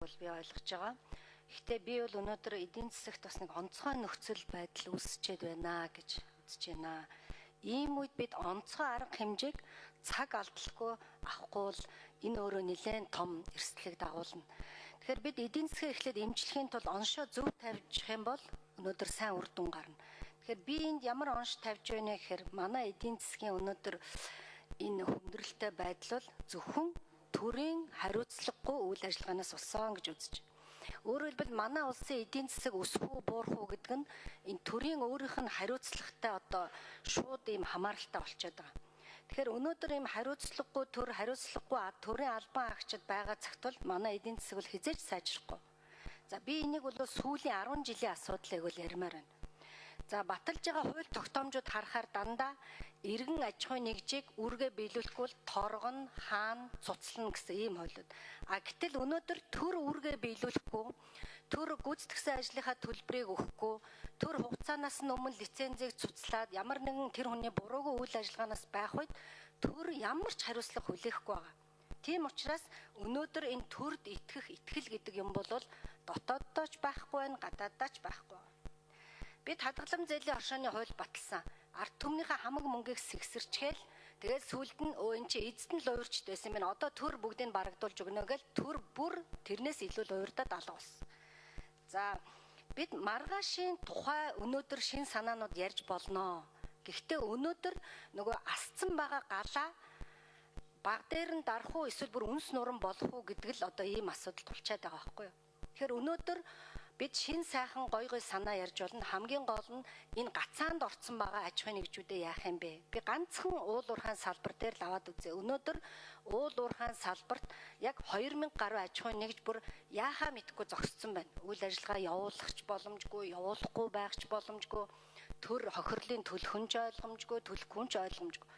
бол би ойлгож байгаа. Гэхдээ би бол өнөөдөр эдийн засагт бас нэг онцгой нөхцөл байдал үүсчээд байна гэж үзэж байна. Ийм үед бид онцгой арга хэмжээг цаг алдалгүй авахгүй бол энэ өөрөө нэлээд том эрсдлийг дагуулна. Тэгэхээр бид эдийн засгийг эхлээд эмчлэхийн тулд оншоо зөв тавьчих юм бол өнөөдөр сайн үр дүн гарна. Тэгэхээр би энд ямар онш тавьж байна гэхээр манай эдийн засгийн өнөөдөр энэ хүндрэлтэй байдал бол зөвхөн төрийн хариуцлагагүй үйл ажиллагаанаас болсон гэж үзэж байна. Өөрөөр хэлбэл манай улсын эдийн засаг өсөх үү буурах уу гэдэг нь энэ төрийн өөрийнх нь хариуцлагатай одоо шууд ийм хамааралтай болчиход байгаа. Тэгэхээр өнөөдөр ийм хариуцлагагүй төр хариуцлагагүй төрийн албан агчид байгаа цагт бол манай эдийн засаг бол хизээж сайжрахгүй. За би энийг бол сүүлийн 10 жилийн асуудлыг бол ярмаар байна. За баталж байгаа хууль тогтоомжууд харахаар дандаа иргэн аж ахуйн нэгжийг үүргээ биелүүлэхгүй бол торгоно, хаана, цуцлана гэсэн ийм хуулиуд. Гэтэл өнөөдөр төр үүргээ биелүүлэхгүй, төр гүйцэтгэсэн ажлынхаа төлбөрийг өгөхгүй, төр хугацаанаас нь өмнө лицензийг цуцлаад ямар нэгэн тэр хүний буруугүй үйл ажиллагаанаас байх үед төр ямар ч хариуцлага хүлээхгүй байгаа. Тийм учраас өнөөдөр энэ төрд итгэх итгэл гэдэг юм бол дотооддоо ч байхгүй байна, гадааддаа ч байхгүй байна. Бид хадгалам зээлийн оршооны хууль баталсан. Ард түмнийхээ хамаг мөнгийг сэгсэрчгээл тэгээд сүүлд нь эн чи эзэд нь л уурчд байсан юм байна. Одоо төр бүгдийг барагдуулж өгнө гэл төр бүр тэрнээс илүү л уурдаад алга болсон. За бид маргаашийн тухай өнөөдөр шин санаанууд ярьж болно. Гэхдээ өнөөдөр нөгөө асцсан байгаа галаа баг дээр нь дарах уу эсвэл бүр үнс нуран болох уу гэдэг л одоо ийм асуудал тулчаад байгаа байхгүй юу. Тэгэхээр өнөөдөр бид шин сайхан гой санаа ярьж болно. Хамгийн гол нь энэ гацаанд орцсон байгаа аж ахуйн нэгжүүдэд яах юм бэ? Би ганцхан уул уурхайн салбар дээр л аваад үзье. Өнөөдөр уул уурхайн салбарт яг 2000 гаруй аж ахуйн нэгж бүр яахаа мэдгүй зогссон байна. Үйл ажиллагаа явуулахч боломжгүй, явуулахгүй байгч боломжгүй, төр хохирлын төлөхөнч ойлгомжгүй, төлөхгүй ч ойлгомжгүй.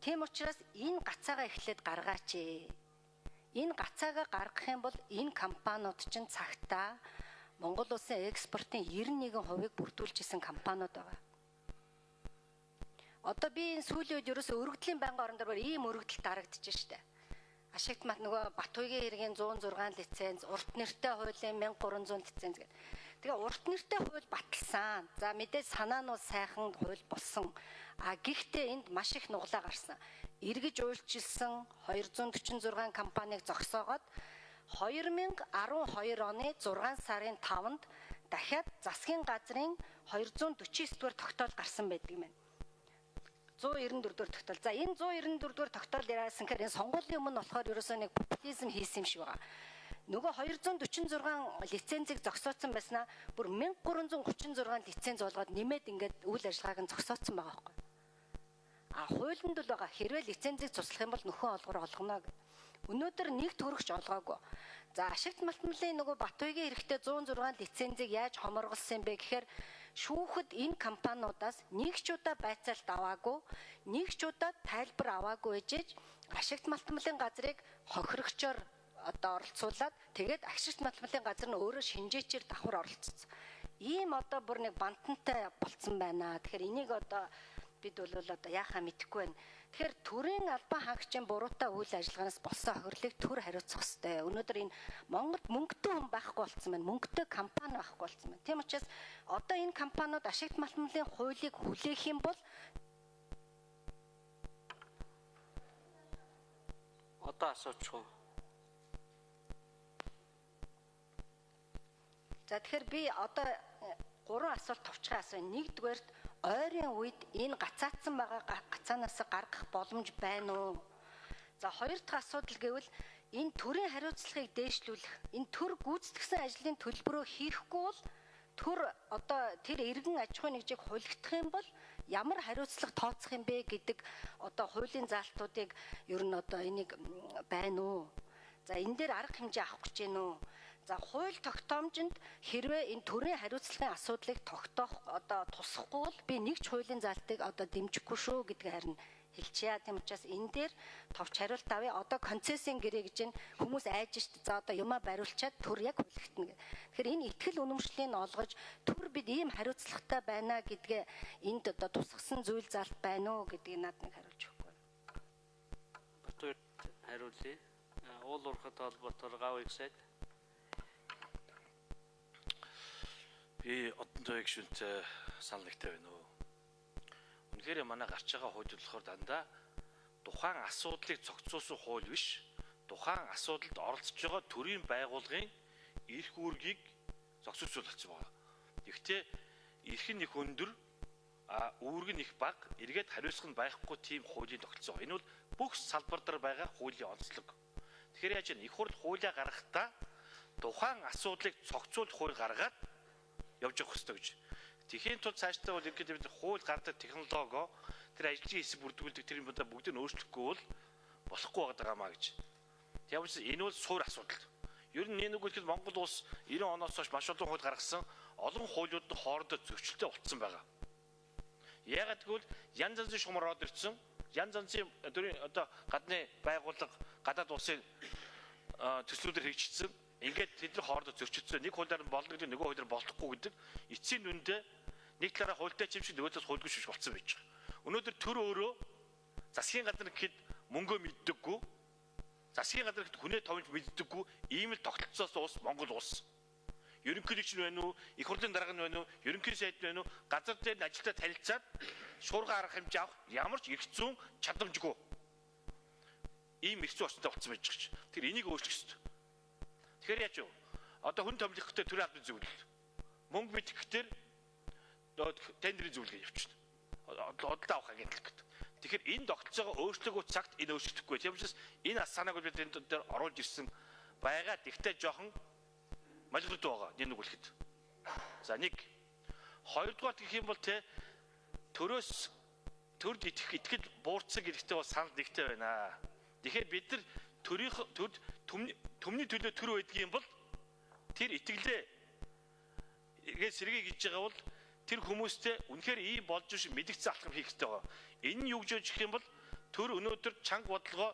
Тийм учраас энэ гацаагаа эхлээд гаргаач. Энэ гацаагаа гаргах юм бол энэ компаниуд чинь цагтаа Монгол улсын экспортын 91%-ийг бүрдүүлж исэн компаниуд байгаа. Одоо би энэ сүүлийн үед ерөөсөө өргөдлийн байнгын орон дээр ийм өргөдөл дарагдчих штэ. Ашигт мат нөгөө Батуйгийн хэргийн 106 лиценз, урт нэртэй хуулийн 1300 лиценз гэдэг. Тэгээ урт нэртэй хууль баталсан. За мэдээж санаанууд сайхан хууль болсон. Гэхдээ энд маш их нуглаа гарсан. Эргэж уйлчилсан 246 компанийг зогсоогоод 2012 оны 6 сарын 5-нд дахиад засгийн газрын 249 дугаар тогтоол гарсан байдаг юм байна. 194 дугаар тогтоол. За энэ 194 дугаар тогтоол яасан гэхээр энэ сонгуулийн өмнө болохоор ерөөсөө нэг популизм хийсэн юм шиг байгаа. Нөгөө 246 лицензийг зогсооцсон байснаа бүр 1336 лиценз болгоод нэмээд ингээд үйл ажиллагааг нь зогсооцсон байгаа байхгүй. Хуулинд л байгаа хэрвээ лицензийг цуслах юм бол нөхөн олгор олгоно гэдэг. Өнөөдөр нэг төгрөгч олгоогүй. За ашигт малтмлын нөгөө Батуйгийн хэрэгтэй 106 лицензийг яаж хоморголсон юм бэ гэхээр шүүхэд энэ компаниудаас нэг ч удаа байцаалт аваагүй, нэг ч удаа тайлбар аваагүй ээжээж ашигт малтмлын газрыг хохирогчоор одоо оролцуулаад тэгээд ашигт малтмлын газар нь өөрөө шинжээчээр давхар оролцсон. Ийм одоо бүр нэг бантантай болцсон байна. Тэгэхээр энийг одоо бид бол одоо яахаа мэдэхгүй байна. Тэгэхээр төрийн албан хаагчийн буруутай үйл ажиллагаанаас болсон хохирлыг төр хариуцах ёстой. Өнөөдөр энэ Монголд мөнгөтэй хүн байхгүй болсон байна. Мөнгөтэй компани байхгүй болсон байна. Тийм учраас одоо энэ компаниуд ашигт малтмлын хуулийг хүлээх юм бол одоо асуучих уу? За тэгэхээр би одоо 3 асуулт товчхон асууя. Нэгдүгээрт ойрын үед энэ гацаатсан байгаа гацаанаас гаргах боломж байна уу? За хоёр дахь асуудал гэвэл энэ төрийн хариуцлагыг дээшлүүлэх, энэ төр гүйцэтгэсэн ажлын төлбөрөө хийхгүй бол төр одоо тэр иргэн аж ахуйн нэгжийг хулигдах юм бол ямар хариуцлага тооцох юм бэ гэдэг одоо хуулийн заалтуудыг ер нь одоо энийг байна уу? За энэ дээр арга хэмжээ авах гэж байна уу? За хууль тогтоомжинд хэрвээ энэ төрийн хариуцлагын асуудлыг тогтоох одоо тусахгүй бол би нэг ч хуулийн заалтыг одоо дэмжихгүй шүү гэдгийг харин хэлчихье. Тийм учраас энэ дээр товч хариулт авъя. Одоо концессийн гэрээ гэж хүмүүс айж штт. За одоо юмаа бариулчаад төр яг хулигдана гэх. Тэгэхээр энэ ихтгэл үнэмшлийг олгож төр бид ийм хариуцлагатай байна гэдгээ энд одоо тусгасан зүйл заалт байна уу гэдгийг надад нэг хариулж өгөхгүй. Батуйд хариулъя. Уул уурхайтай холбоотойгоо гав их сайд Би одон тойг шүнтэй санал нэгтэй байна уу. Үнэхээр манай гарч байгаа хууль болохоор дандаа тухайн асуудлыг цогцоосон хууль биш. Тухайн асуудалд оролцож байгаа төрийн байгууллагын эрх үүргийг зохицуулж болсон байна. Гэхдээ эрх нь их өндөр, үүрэг нь их бага, эргээд хариуцлага нь байхгүй тийм хуулийн тогтолцоо. Энэ бол бүх салбар дээр байгаа хуулийн онцлог. Тэгэхээр яаж вэ? Их хурл хуулиа гаргахдаа тухайн асуудлыг цогцуулж хууль гаргаад явж явах хэрэгтэй гэж. Тэхийн тул цаашдаа бол ингээд бид хууль гардаг технологио тэр ажлын хэсэг бүрдүүлдэг тэр юм бодоо бүгдийг нь өөрчлөхгүй бол болохгүй байгаа маа гэж. Тийм учраас энэ бол суур асуудал. Ер нь нэг үгээр Монгол улс 90 оноос хойш маш олон хууль гаргасан олон хуулиуд нь хоорондоо зөрчилтэй болцсон байгаа. Яагаад гэвэл янз янзын шугамар ороод ирсэн, янз янзын одоо гадны байгууллага гадаад улсын төслүүдээр хэрэгжижсэн. Ингээд тэд нар хоорондоо зөрчилдсөн. Нэг хуулиар нь болно гэдэг, нөгөө хуулиар болохгүй гэдэг эцсийн дүндээ нэг талаараа хуультай чимшиг нөгөө талаас хуульгүй шиш болцсон байж байгаа. Өнөөдөр төр өөрөө засгийн газар гэхэд мөнгөө мэддэггүй, засгийн газар гэхэд хүнээ товж мэддэггүй ийм л тогтолцоос улс Монгол улс. Ерөнхийлөгч нь байна уу, их хурлын дарга нь байна уу, ерөнхий сайд нь байна уу, газар дээр нь ажилтаа танилцаад шуурга арга хэмжээ авах ямар ч эрх зүйн чадамжгүй. Ийм эрх зүйн орчинтой болцсон байж байгаа ч. Тэр энийг өөрчлөх ёстой. Тэгэхээр яаж вэ? Одоо хүн томлохтой төрийн албан зөвлөл. Мөнгө мэдхэхээр тендерийн зөвлөгөө явуулчихна. Одолдоо авах агентлаг гэдэг. Тэгэхээр энэ тогтолцоогоо өөрчлөгөө цагт энэ өөрчлөгдөхгүй. Тийм учраас энэ ас санааг бид энэ дээр оруулж ирсэн байгаа. Тэгтээ жоохон малгад байгаа. Нэг үлэхэд. За нэг. Хоёрдугаар гэх юм бол төрөөс төрд итгэл буурцаг хэрэгтэй бол санал нэгтэй байна. Тэгэхээр бид нар төмний төлөө төр байдаг юм бол тэр итгэлээ сэргийг хийж байгаа бол тэр хүмүүстэй үнэхээр ийм болж биш мэдгцэн алхам хийх хэрэгтэй байгаа. Энэ нь юу гэж хэлэх юм бол төр өнөөдөр чанга бодлогоо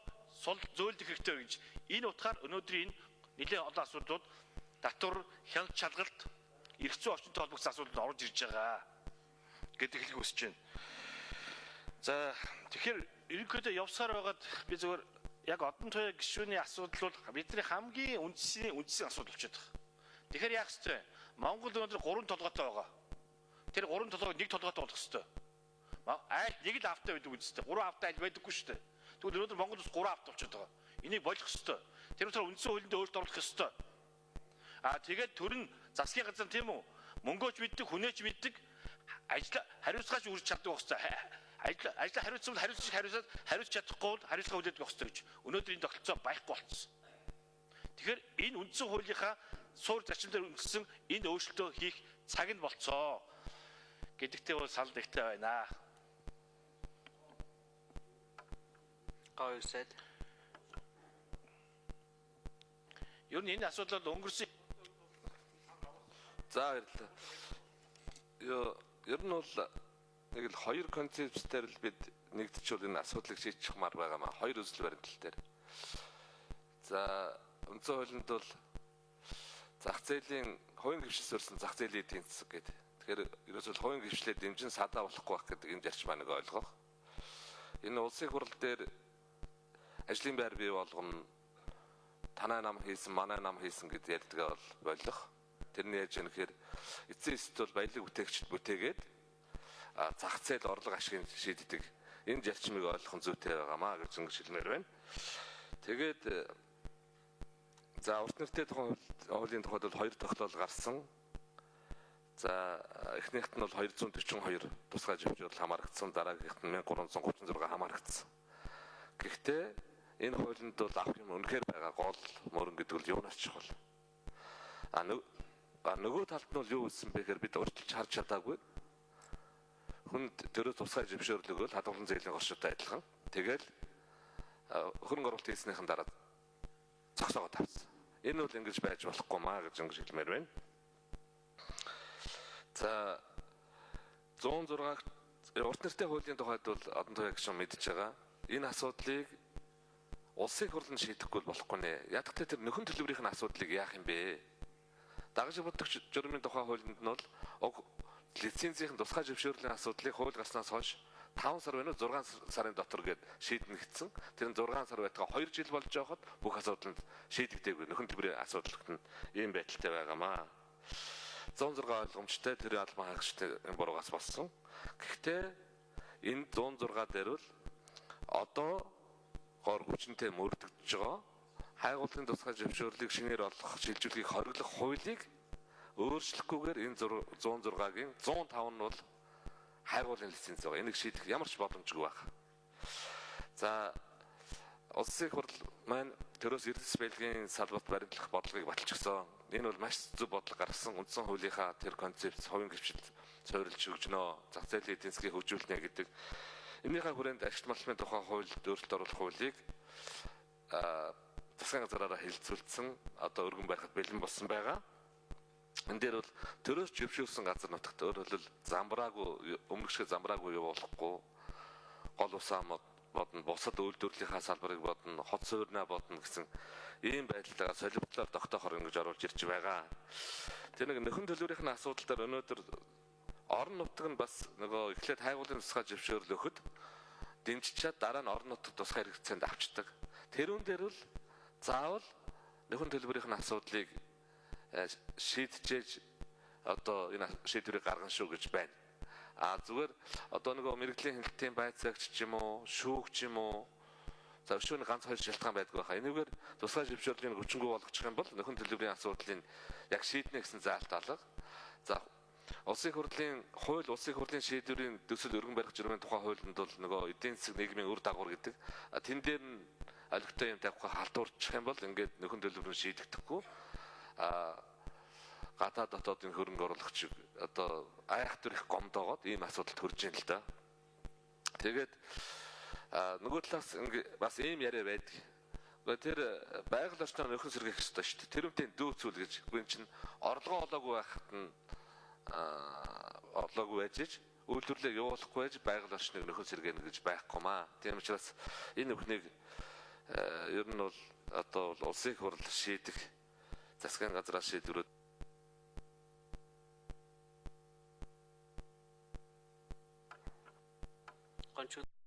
зөөлдөх хэрэгтэй гэж. Энэ утгаар өнөөдөр энэ нэлээд олон асуудлууд татвар, хяналт шалгалт, эрх зүйн орчинтой холбогдсон асуудлууд орж ирж байгаа гэдэг хэлийг хүсэж байна. За тэгэхээр ерөнхийдөө явсаар байгаад би зөвхөн яг одон тойрны гишүүний асуудал бол бидний хамгийн үндсийн асуудал болчиход байгаа. Тэгэхээр яах ёстой вэ? Монгол өнөөдөр 3 толгойтой байгаа. Тэр 3 толгойг нэг толгойтой болгох ёстой. Айл нэг л автаа байдаг үстэй. 3 автаа аль байдаггүй шүү дээ. Тэгвэл өнөөдөр Монгол улс 3 авто болчиход байгаа. Энийг болох ёстой. Тэр утгаар үндсэн хуулиндээ өөрчлөлт оруулах ёстой. Тэгээд төр нь засгийн газар тийм үү? Мөнгөөч мэддэг, хүнээч мэддэг, ажил хариуцгаач үрж чаддаг байх ёстой. Ажил хариуцсан хариуцж чадахгүй бол хариуцлага үлдээдэг байх ёстой гэж. Өнөөдөр энэ тогтолцоо байхгүй болсон. Тэгэхээр энэ үндсэн хуулийнхаа суур зарчим дээр үндэслэн энэ өөрчлөлтөө хийх цаг нь болцоо гэдэгтээ бол санал нэгтэй байна. Гоё сайд. Ер нь энэ асуудал өнгөрсөн. За баярлалаа. Ер нь бол нэг л хоёр концептээр л бид нэгдчихвэл энэ асуудлыг шийдчихмаар байгаамаа. Хоёр үзэл баримтал дээр. За үндсэн хуулинд бол зах зээлийн хувийн гишүүс өрсөн зах зээлийн эдийн засаг гэдэг. Тэгэхээр ерөөсөө хувийн гишвлээ дэмжин садаа болохгүй байх гэдэг энэ зарчмаа нэг ойлгох. Энэ улсын хурал дээр ажлын байр бий болгоно. Танай нам хийсэн, манай нам хийсэн гэдэг ярьдгаа бол болох. Тэрний яаж нэхэр эцсийн эсэлт бол баялаг бүтээгчд бүтээгээд зах зээл орлого ашигын шийддэг. Энэ зарчмыг ойлгох нь зүйтэй байгаамаа гэж ингэж хэлмээр байна. Тэгээд за урт нэртэй хуулийн тухайд бол хоёр тогтоол гарсан. За эхнийхт нь бол 242 тусгай живжүүл хамаарагдсан, дараагийнхт нь 1336 хамаарагдсан. Гэхдээ энэ хуулинд бол авах юм үнэхээр байгаа гол мөрөн гэдэг нь юунаас чухал. Нөгөө талд нь бол юу гэсэн бэ гэхээр бид урьдчилж харж чадаагүй. Хүнд төрөө тусгай жившөөрлөг бол хадгалан зээлийн горшуутай адилхан. Тэгэл хөрөнгө оруулалт хийснийхэн дараа зогсоогоо тавьсан. Энэ бол ингэж байж болохгүй маа гэж ингэж хэлмээр байна. За 106 урт нэртэй хуулийн тухайд бол одон тойрны гишүүн мэдж байгаа. Энэ асуудлыг улсын хурлын шийдэхгүй болохгүй нэ. Ядагтай тэр нөхөн төлбөрийн асуудлыг яах юм бэ? Дагаж бодогч журмын тухай хуулинд нь бол лицензийн тусгай жившөөрлийн асуудлыг хууль гарснаас хойш 5 сар байна уу 6 сарын дотор гээд шийднэ гэсэн. Тэр нь 6 сар байтгаа 2 жил болж байхад бүх асуудалд шийдэгдээгүй. Нөхөн төлбөрийн асуудалт нь ийм байдалтай байгаамаа. 106 ойлгомжтой тэр албан хаагчдын буруугаас болсон. Гэхдээ энэ 106 дээр бол одоо гор хүчнтэй мөрдөгдөж байгаа хайгуулын тусгай зөвшөөрлийг шинээр олох шилжүүлгийг хориглох хуулийг өөрчлөхгүйгээр энэ 106-гийн 105 нь бол хайгуулын лиценз байгаа. Энийг шийдэх ямар ч боломжгүй байна. За улсын их хурл маань төрөөс эрдэс байлгийн салбарт баримтлах бодлогыг баталчихсан. Энэ бол маш зөв бодлого гаргасан. Үндсэн хуулийнхаа тэр концепц хувийн гэрчлэлд суурилж өгнө. Зах зээлийн эдийн засгийг хөгжүүлнэ гэдэг. Энийхээ хүрээнд ашигт малчмын тухай хуульд өөрчлөлт оруулах хуулийг засгийн газраараа хэлэлцүүлсэн. Одоо өргөн барихад бэлэн болсон байгаа. Энэ дээр бол төрөөс зөвшөөрсөн газар нутагт өөрөлдөл замбраагүй өмнөх шиг замбраагүй явуулахгүй гол усаа бодно, бусад үйлдвэрлэлийнхаа салбарыг бодно, хот суурнаа бодно гэсэн ийм байдлаар солилцлоор тогтоохоор ингэж оруулж ирж байгаа. Тэр нэг нөхөн төлбөрийн асуудал дээр өнөөдөр орон нутаг нь бас нөгөө эхлээд хайгуулын тусгай зөвшөөрөл өгөхөд дэмжиж чад дараа нь орон нутаг тусгай хэрэгцээнд авчдаг. Тэрүүн дээр бол заавал нөхөн төлбөрийн асуудлыг шийдчихэж одоо энэ шийдвэрийг гаргана шүү гэж байна. Зүгээр одоо нөгөө мэрэгжлийн хяналтын байцаагч ч юм уу, шүүх ч юм уу. За шүүний ганц хоёр шалтгаан байдгүй байхаа. Энэгээр тусгай зөвшөөрлийг хүчингүй болгочих юм бол нөхөн төлбөрийн асуудлыг яг шийднэ гэсэн заалт алга. За улсын их хурлын хууль, улсын их хурлын шийдвэрийн төсөл өргөн барих журмын тухай хуулинд бол нөгөө эдийн засаг нийгмийн үр дагавар гэдэг. Тэн дээр нь олигтой юм тавих халдварчих юм бол ингээд нөхөн төлбөрийг шийдэгдэхгүй. Гадаа дотоодын хөрөнгө оруулагч одоо айхтар их гомдоогоод ийм асуудал төрж ийн л да. Тэгээд нөгөө талаас бас ийм яриа байдаг. Тэр байгаль орчноор нөхөн сэргээх ёстой шүү дээ. Тэрүүнтэй дүүцүүл гэж. Гүн чинь орлогоо олоогүй байхад нь орлоогүй байж үйлдвэрлэлийг явуулахгүй байж байгаль орчныг нөхөн сэргээнэ гэж байхгүй маа. Тийм учраас энэ бүхнийг ер нь бол одоо улсын их хурл шийдэх засгийн газраас шийдвэрүүд Кончууд